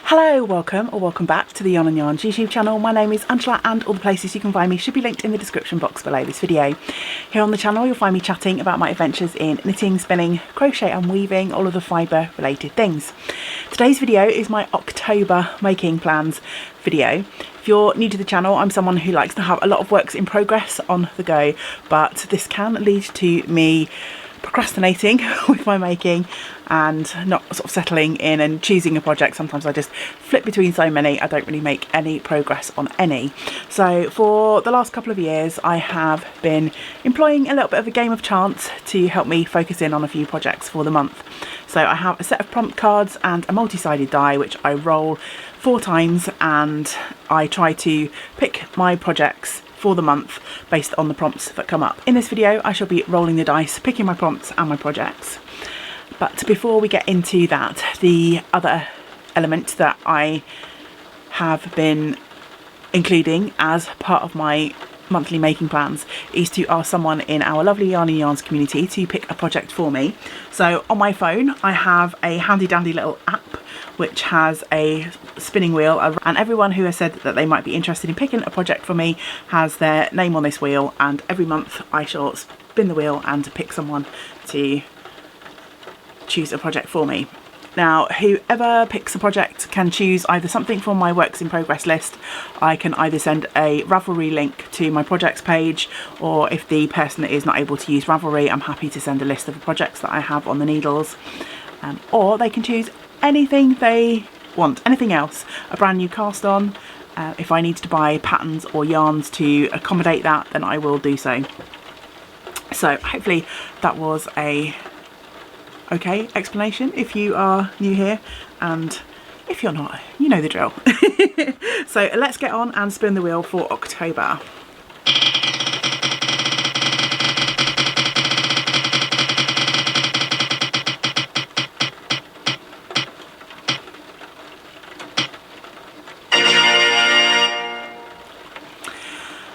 Hello, welcome or welcome back to the Yarn and Yarns YouTube channel. My name is Angela and all the places you can find me should be linked in the description box below this video. Here on the channel you'll find me chatting about my adventures in knitting, spinning, crochet and weaving, all of the fibre related things. Today's video is my October making plans video. If you're new to the channel, I'm someone who likes to have a lot of works in progress on the go, but this can lead to me procrastinating with my making and not sort of settling in and choosing a project. Sometimes I just flip between so many, I don't really make any progress on any. So for the last couple of years I have been employing a little bit of a game of chance to help me focus in on a few projects for the month. So I have a set of prompt cards and a multi-sided die which I roll 4 times, and I try to pick my projects for the month based on the prompts that come up. In this video I shall be rolling the dice, picking my prompts and my projects. But before we get into that, the other element that I have been including as part of my monthly making plans is to ask someone in our lovely YarnNYarns community to pick a project for me. So on my phone I have a handy dandy little app which has a spinning wheel, and everyone who has said that they might be interested in picking a project for me has their name on this wheel, and every month I shall spin the wheel and pick someone to choose a project for me. Now whoever picks a project can choose either something from my works in progress list. I can either send a Ravelry link to my projects page, or if the person is not able to use Ravelry, I'm happy to send a list of the projects that I have on the needles, or they can choose anything they want, anything else, a brand new cast on. If I need to buy patterns or yarns to accommodate that, then I will do so. So hopefully that was a okay explanation if you are new here, and if you're not, you know the drill. So let's get on and spin the wheel for October.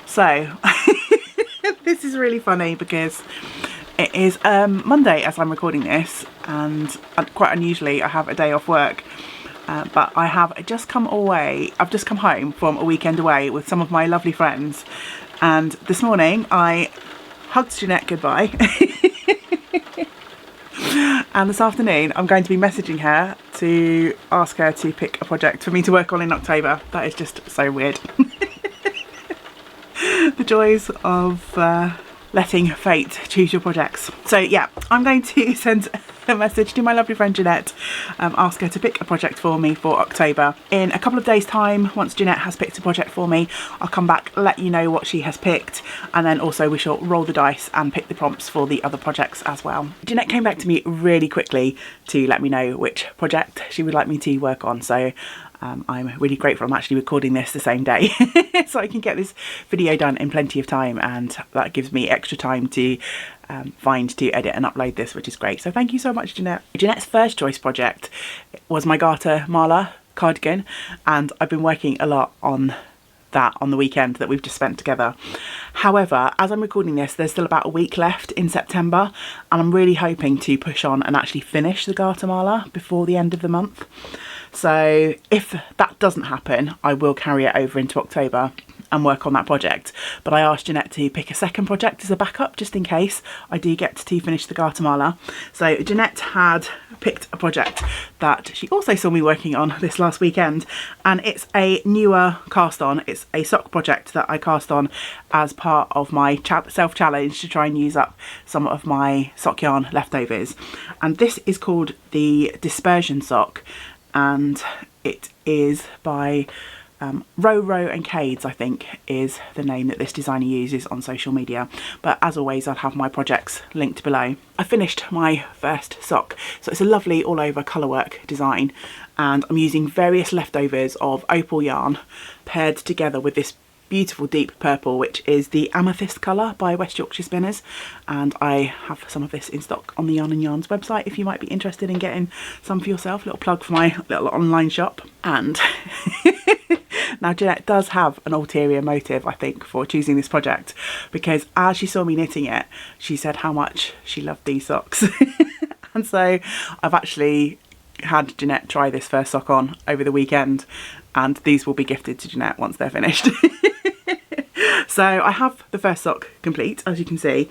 So this is really funny because it is Monday as I'm recording this, and quite unusually I have a day off work, but I have just come away, I've just come home from a weekend away with some of my lovely friends, and this morning I hugged Jeanette goodbye and this afternoon I'm going to be messaging her to ask her to pick a project for me to work on in October. That is just so weird. The joys of letting fate choose your projects. So yeah, I'm going to send a message to my lovely friend Jeanette, ask her to pick a project for me for October. In a couple of days time, once Jeanette has picked a project for me, I'll come back, let you know what she has picked, and then also we shall roll the dice and pick the prompts for the other projects as well. Jeanette came back to me really quickly to let me know which project she would like me to work on, so I'm really grateful I'm actually recording this the same day so I can get this video done in plenty of time, and that gives me extra time to find to edit and upload this, which is great. So thank you so much, Jeanette. Jeanette's first choice project was my garter mala cardigan, and I've been working a lot on that on the weekend that we've just spent together. However, as I'm recording this, there's still about a week left in September, and I'm really hoping to push on and actually finish the garter mala before the end of the month. So if that doesn't happen, I will carry it over into October and work on that project. But I asked Jeanette to pick a second project as a backup, just in case I do get to finish the garter mala. So Jeanette had picked a project that she also saw me working on this last weekend, and it's a newer cast on. It's a sock project that I cast on as part of my self-challenge to try and use up some of my sock yarn leftovers. And this is called the Dispersion Sock, and it is by Row and Cades, I think is the name that this designer uses on social media. But as always, I'll have my projects linked below. I finished my first sock, so it's a lovely all over colourwork design, and I'm using various leftovers of opal yarn paired together with this beautiful deep purple, which is the Amethyst colour by West Yorkshire Spinners, and I have some of this in stock on the YarnNYarns website if you might be interested in getting some for yourself. Little plug for my little online shop. And now Jeanette does have an ulterior motive, I think, for choosing this project, because as she saw me knitting it, she said how much she loved these socks. And so I've actually had Jeanette try this first sock on over the weekend, and these will be gifted to Jeanette once they're finished. So I have the first sock complete, as you can see,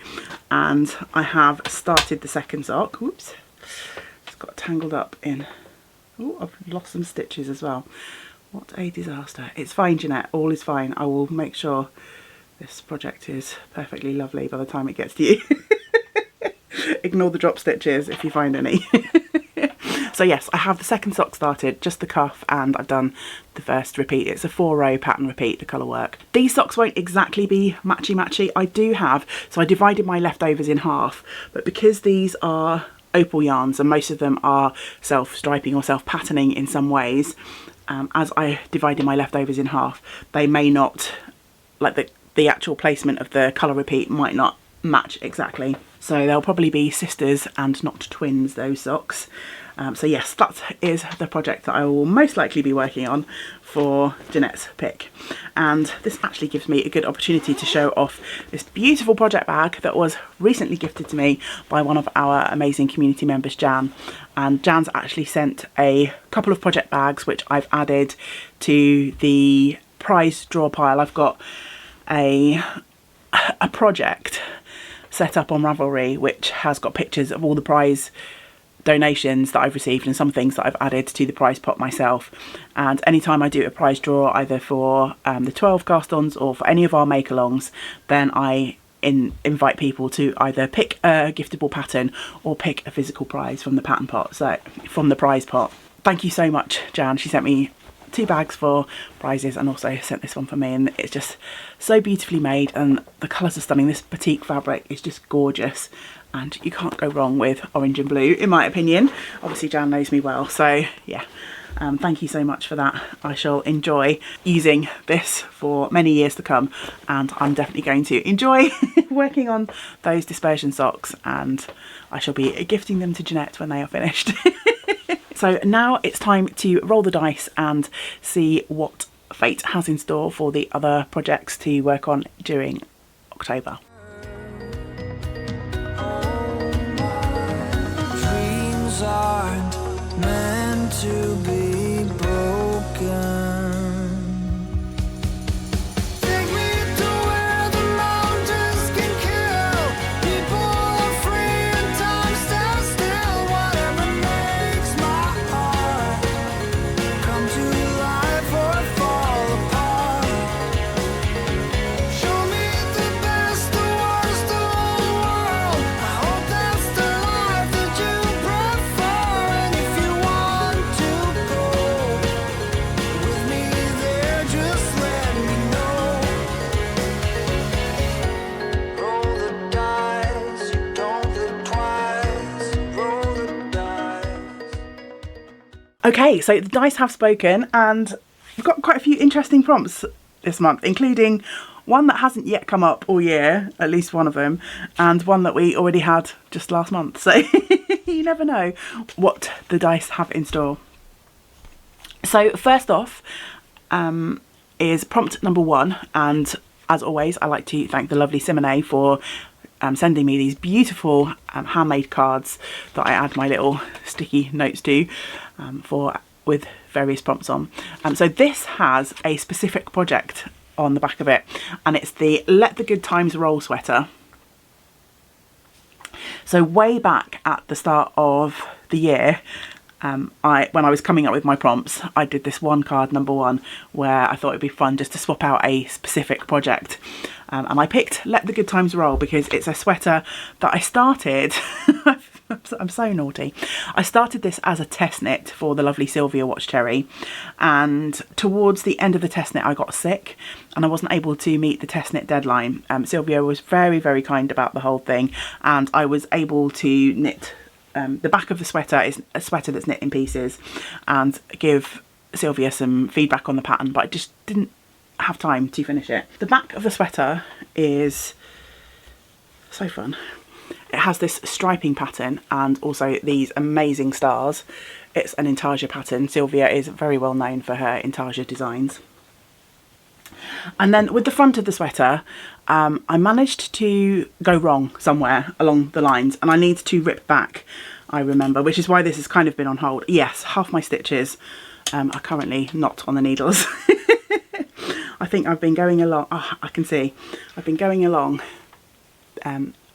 and I have started the second sock. Whoops, it's got tangled up in, oh, I've lost some stitches as well. What a disaster. It's fine, Jeanette, all is fine. I will make sure this project is perfectly lovely by the time it gets to you. Ignore the drop stitches if you find any. So yes, I have the second sock started, just the cuff, and I've done the first repeat. It's a 4-row pattern repeat, the colour work. These socks won't exactly be matchy-matchy. I do have, so I divided my leftovers in half, but because these are opal yarns and most of them are self-striping or self-patterning in some ways, as I divided my leftovers in half, they may not, like the actual placement of the colour repeat might not match exactly. So they'll probably be sisters and not twins, those socks. So yes, that is the project that I will most likely be working on for Jeanette's pick. And this actually gives me a good opportunity to show off this beautiful project bag that was recently gifted to me by one of our amazing community members, Jan. And Jan's actually sent a couple of project bags which I've added to the prize draw pile. I've got a project set up on Ravelry which has got pictures of all the prize donations that I've received and some things that I've added to the prize pot myself. And anytime I do a prize draw, either for the 12 cast-ons or for any of our make-alongs, then I invite people to either pick a giftable pattern or pick a physical prize from the pattern pot, so from the prize pot. Thank you so much, Jan. She sent me 2 bags for prizes and also sent this one for me, and it's just so beautifully made and the colours are stunning. This batik fabric is just gorgeous and you can't go wrong with orange and blue, in my opinion. Obviously Jan knows me well, so yeah, thank you so much for that. I shall enjoy using this for many years to come, and I'm definitely going to enjoy working on those dispersion socks, and I shall be gifting them to Jeanette when they are finished. So now it's time to roll the dice and see what fate has in store for the other projects to work on during October. Dreams aren't meant to be broken. Okay, so the dice have spoken and we've got quite a few interesting prompts this month, including one that hasn't yet come up all year, at least one of them, and one that we already had just last month. So you never know what the dice have in store. So first off is prompt number 1, and as always I like to thank the lovely Simone for sending me these beautiful handmade cards that I add my little sticky notes to with various prompts on. So this has a specific project on the back of it, and it's the Let the Good Times Roll sweater. So way back at the start of the year, when I was coming up with my prompts, I did this one card, number 1, where I thought it'd be fun just to swap out a specific project. And I picked Let the Good Times Roll because it's a sweater that I started, I'm so naughty, I started this as a test knit for the lovely Sylvia Watchcherry, and towards the end of the test knit I got sick and I wasn't able to meet the test knit deadline. Sylvia was very, very kind about the whole thing, and I was able to knit the back of the sweater is a sweater that's knit in pieces, and give Sylvia some feedback on the pattern, but I just didn't have time to finish it. The back of the sweater is so fun. It has this striping pattern and also these amazing stars. It's an intarsia pattern. Sylvia is very well known for her intarsia designs. And then with the front of the sweater, I managed to go wrong somewhere along the lines, and I need to rip back, I remember, which is why this has kind of been on hold. Yes, half my stitches are currently not on the needles. I think I've been going along, I can see, I've been going along,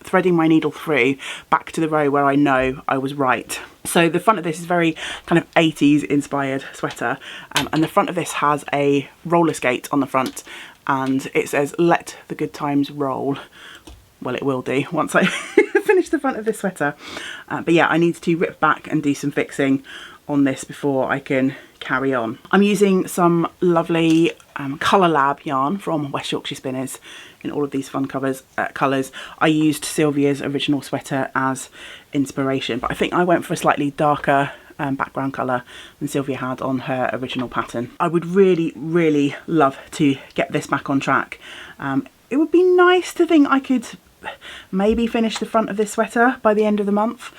threading my needle through back to the row where I know I was right. So the front of this is very kind of 80s inspired sweater, and the front of this has a roller skate on the front, and it says "Let the good times roll." Well, it will do once I finish the front of this sweater. But yeah, I need to rip back and do some fixing on this before I can carry on. I'm using some lovely Colour Lab yarn from West Yorkshire Spinners in all of these fun colours. I used Sylvia's original sweater as inspiration, but I think I went for a slightly darker background colour than Sylvia had on her original pattern. I would really, really love to get this back on track. It would be nice to think I could maybe finish the front of this sweater by the end of the month.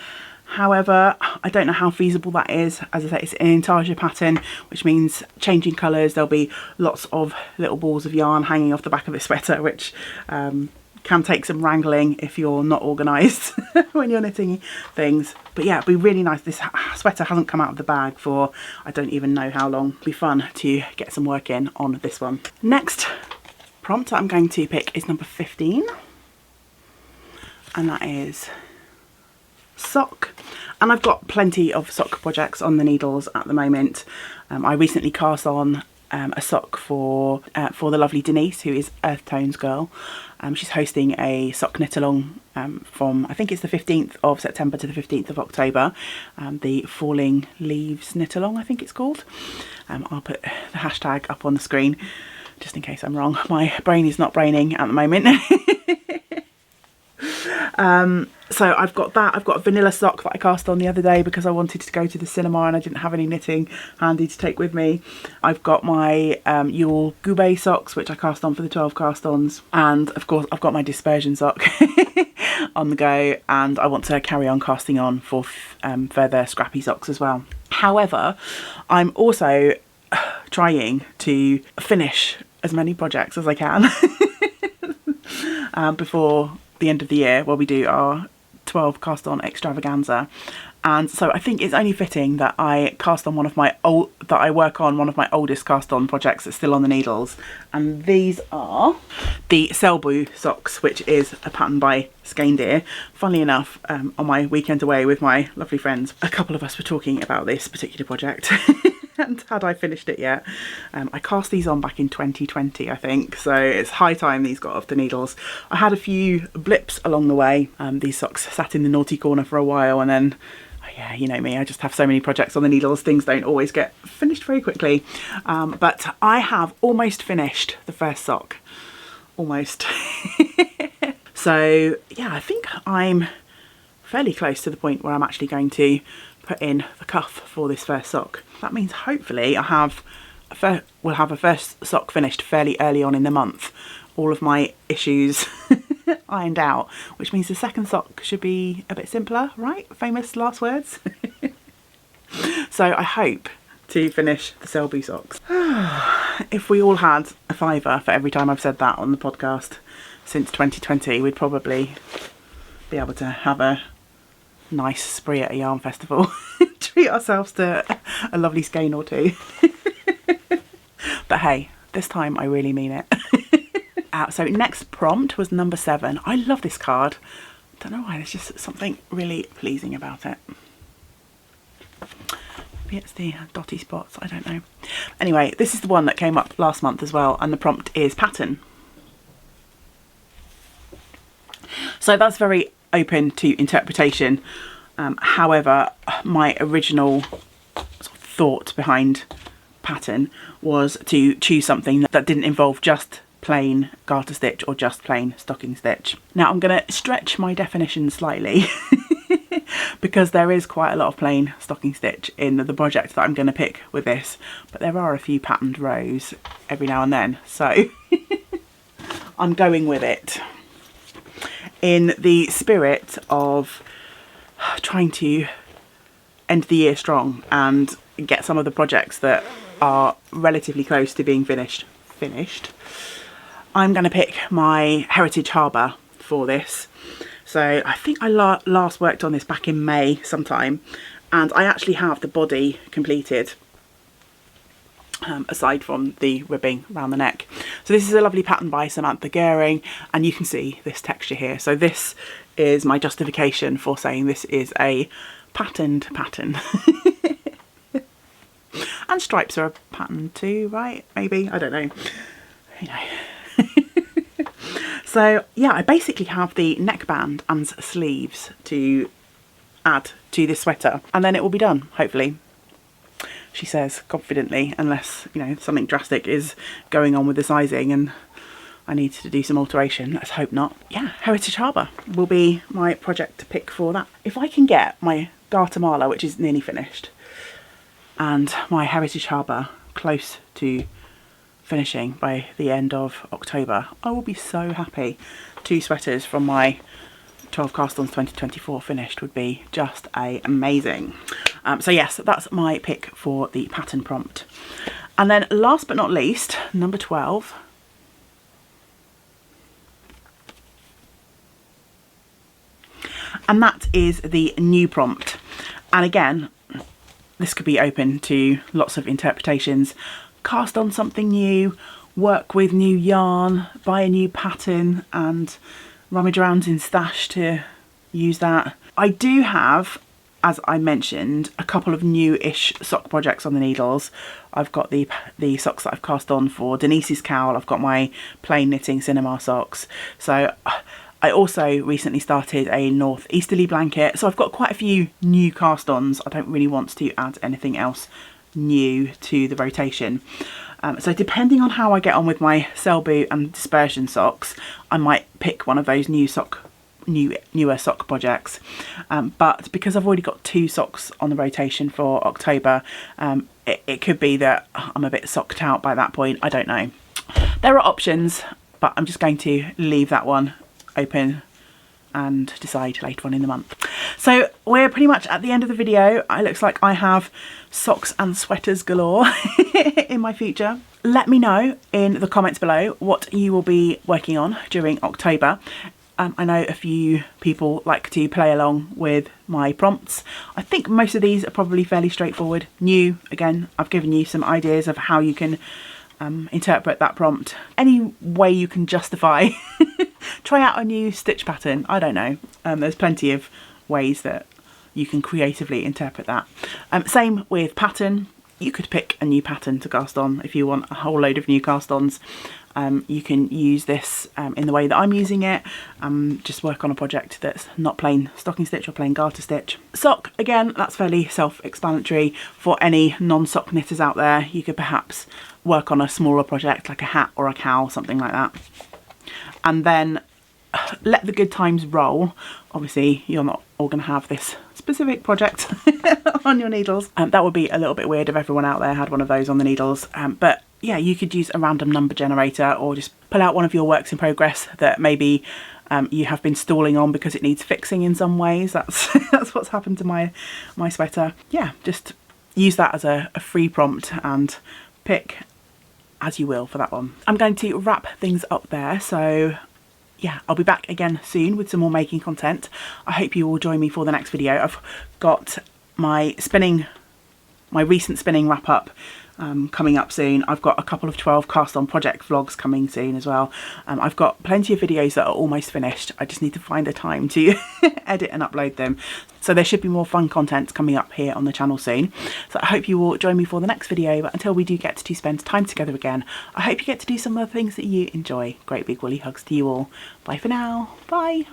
However, I don't know how feasible that is. As I say, it's an intarsia pattern, which means changing colours. There'll be lots of little balls of yarn hanging off the back of this sweater, which can take some wrangling if you're not organised when you're knitting things. But yeah, it'd be really nice. This sweater hasn't come out of the bag for I don't even know how long. It'd be fun to get some work in on this one. Next prompt that I'm going to pick is number 15, and that is sock. And I've got plenty of sock projects on the needles at the moment. I recently cast on a sock for the lovely Denise, who is Earth Tones girl. She's hosting a sock knit along from, I think it's the 15th of September to the 15th of October. The Falling Leaves knit along, I think it's called. I'll put the hashtag up on the screen just in case I'm wrong. My brain is not braining at the moment. So I've got that. I've got a vanilla sock that I cast on the other day because I wanted to go to the cinema and I didn't have any knitting handy to take with me. I've got my Yule Goubet socks, which I cast on for the 12 cast-ons, and of course I've got my dispersion sock on the go, and I want to carry on casting on for further scrappy socks as well. However, I'm also trying to finish as many projects as I can before the end of the year, where we do our 12 cast on extravaganza. And so I think it's only fitting that I cast on one of my one of my oldest cast on projects that's still on the needles, and these are the Selbu socks, which is a pattern by Skein. Funnily enough, on my weekend away with my lovely friends, a couple of us were talking about this particular project and had I finished it yet. I cast these on back in 2020, I think, so it's high time these got off the needles. I had a few blips along the way. These socks sat in the naughty corner for a while, and then yeah, you know me, I just have so many projects on the needles, things don't always get finished very quickly. But I have almost finished the first sock. Almost. So yeah, I think I'm fairly close to the point where I'm actually going to put in the cuff for this first sock. That means hopefully we'll have a first sock finished fairly early on in the month. All of my issues ironed out, which means the second sock should be a bit simpler, right? Famous last words. So I hope to finish the Selby socks. If we all had a fiver for every time I've said that on the podcast since 2020, we'd probably be able to have a nice spree at a yarn festival. Treat ourselves to a lovely skein or two. But hey, this time I really mean it. So next prompt was number 7. I love this card. Don't know why, there's just something really pleasing about it. Maybe it's the dotty spots, I don't know. Anyway, this is the one that came up last month as well, and the prompt is pattern. So that's very open to interpretation. However, my original sort of thought behind pattern was to choose something that didn't involve just plain garter stitch or just plain stocking stitch. Now I'm going to stretch my definition slightly because there is quite a lot of plain stocking stitch in the project that I'm going to pick with this, but there are a few patterned rows every now and then, so I'm going with it in the spirit of trying to end the year strong and get some of the projects that are relatively close to being finished finished, I'm going to pick my Heritage Harbour for this. So I think I last worked on this back in May sometime, and I actually have the body completed, aside from the ribbing around the neck. So this is a lovely pattern by Samantha Goering, and you can see this texture here. So this is my justification for saying this is a patterned pattern. And stripes are a pattern too, right? Maybe, I don't know. You know. So yeah, I basically have the neckband and sleeves to add to this sweater, and then it will be done, hopefully. She says confidently, unless, you know, something drastic is going on with the sizing and I need to do some alteration. Let's hope not. Yeah, Heritage Harbour will be my project to pick for that. If I can get my Guatemala, which is nearly finished, and my Heritage Harbour close to finishing by the end of October, I will be so happy. 2 sweaters from my 12 cast-ons 2024 finished would be just amazing. So yes, that's my pick for the pattern prompt. And then last but not least, number 12. And that is the new prompt. And again, this could be open to lots of interpretations. Cast on something new, work with new yarn, buy a new pattern and rummage around in stash to use that. I do have, as I mentioned, a couple of new-ish sock projects on the needles. I've got the socks that I've cast on for Denise's cowl. I've got my plain knitting cinema socks. So I also recently started a northeasterly blanket. So I've got quite a few new cast-ons. I don't really want to add anything else new to the rotation. So depending on how I get on with my cell boot and dispersion socks, I might pick one of those newer sock projects. But because I've already got 2 socks on the rotation for October, it could be that I'm a bit socked out by that point. I don't know. There are options, but I'm just going to leave that one open and decide later on in the month. So we're pretty much at the end of the video. It looks like I have socks and sweaters galore in my future. Let me know in the comments below what you will be working on during October. I know a few people like to play along with my prompts. I think most of these are probably fairly straightforward. New, again, I've given you some ideas of how you can interpret that prompt. Any way you can justify try out a new stitch pattern, I don't know. There's plenty of ways that you can creatively interpret that. Same with pattern. You could pick a new pattern to cast on if you want a whole load of new cast-ons. You can use this in the way that I'm using it. Just work on a project that's not plain stocking stitch or plain garter stitch. Sock, again, that's fairly self-explanatory. For any non-sock knitters out there, you could perhaps work on a smaller project like a hat or a cowl, something like that. And then let the good times roll. Obviously, you're not all going to have this specific project on your needles. That would be a little bit weird if everyone out there had one of those on the needles. But yeah, you could use a random number generator, or just pull out one of your works in progress that maybe you have been stalling on because it needs fixing in some ways. That's that's what's happened to my sweater. Yeah, just use that as a free prompt and pick as you will for that one. I'm going to wrap things up there, so yeah, I'll be back again soon with some more making content. I hope you will join me for the next video. I've got my recent spinning wrap up coming up soon. I've got a couple of 12 cast on project vlogs coming soon as well. I've got plenty of videos that are almost finished. I just need to find the time to edit and upload them. So there should be more fun content coming up here on the channel soon. So I hope you will join me for the next video. But until we do get to spend time together again, I hope you get to do some of the things that you enjoy. Great big woolly hugs to you all. Bye for now. Bye.